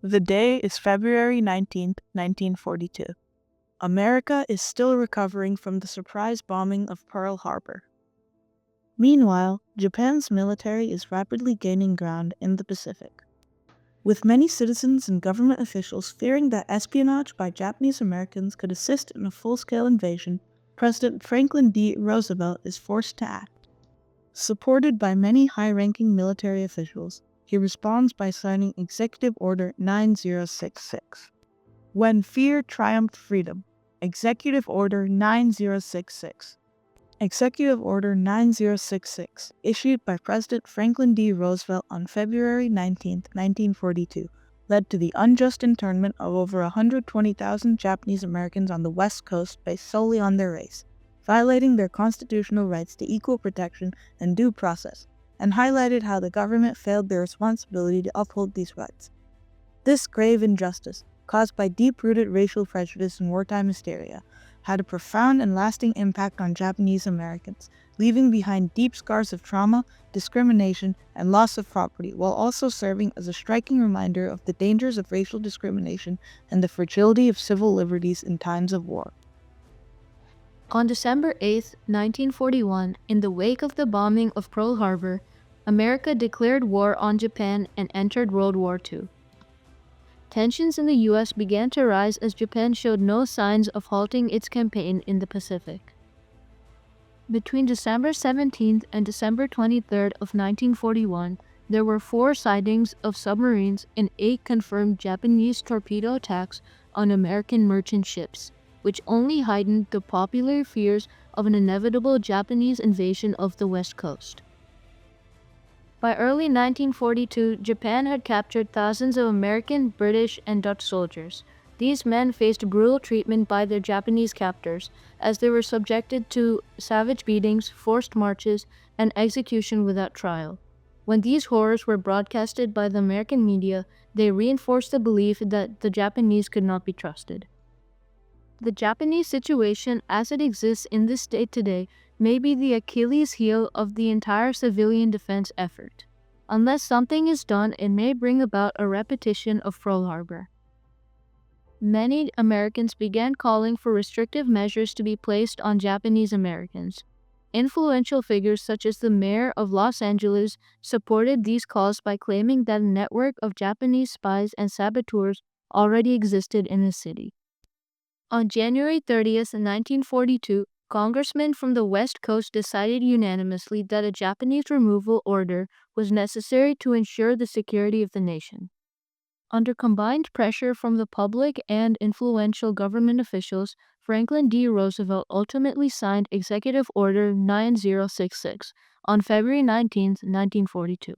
The day is February 19th, 1942. America is still recovering from the surprise bombing of Pearl Harbor. Meanwhile, Japan's military is rapidly gaining ground in the Pacific. With many citizens and government officials fearing that espionage by Japanese Americans could assist in a full-scale invasion, President Franklin D. Roosevelt is forced to act. Supported by many high-ranking military officials, he responds by signing Executive Order 9066. When fear triumphed freedom. Executive Order 9066. Executive Order 9066, issued by President Franklin D. Roosevelt on February 19, 1942, led to the unjust internment of over 120,000 Japanese Americans on the West Coast based solely on their race, violating their constitutional rights to equal protection and due process, and highlighted how the government failed their responsibility to uphold these rights. This grave injustice, caused by deep-rooted racial prejudice and wartime hysteria, had a profound and lasting impact on Japanese Americans, leaving behind deep scars of trauma, discrimination, and loss of property, while also serving as a striking reminder of the dangers of racial discrimination and the fragility of civil liberties in times of war. On December 8, 1941, in the wake of the bombing of Pearl Harbor, America declared war on Japan and entered World War II. Tensions in the U.S. began to rise as Japan showed no signs of halting its campaign in the Pacific. Between December 17th and December 23rd of 1941, there were 4 sightings of submarines and 8 confirmed Japanese torpedo attacks on American merchant ships, which only heightened the popular fears of an inevitable Japanese invasion of the West Coast. By early 1942, Japan had captured thousands of American, British, and Dutch soldiers. These men faced brutal treatment by their Japanese captors, as they were subjected to savage beatings, forced marches, and execution without trial. When these horrors were broadcasted by the American media, they reinforced the belief that the Japanese could not be trusted. The Japanese situation as it exists in this state today may be the Achilles heel of the entire civilian defense effort. Unless something is done, it may bring about a repetition of Pearl Harbor. Many Americans began calling for restrictive measures to be placed on Japanese Americans. Influential figures such as the mayor of Los Angeles supported these calls by claiming that a network of Japanese spies and saboteurs already existed in the city. On January 30th, 1942, congressmen from the West Coast decided unanimously that a Japanese removal order was necessary to ensure the security of the nation. Under combined pressure from the public and influential government officials, Franklin D. Roosevelt ultimately signed Executive Order 9066 on February 19, 1942.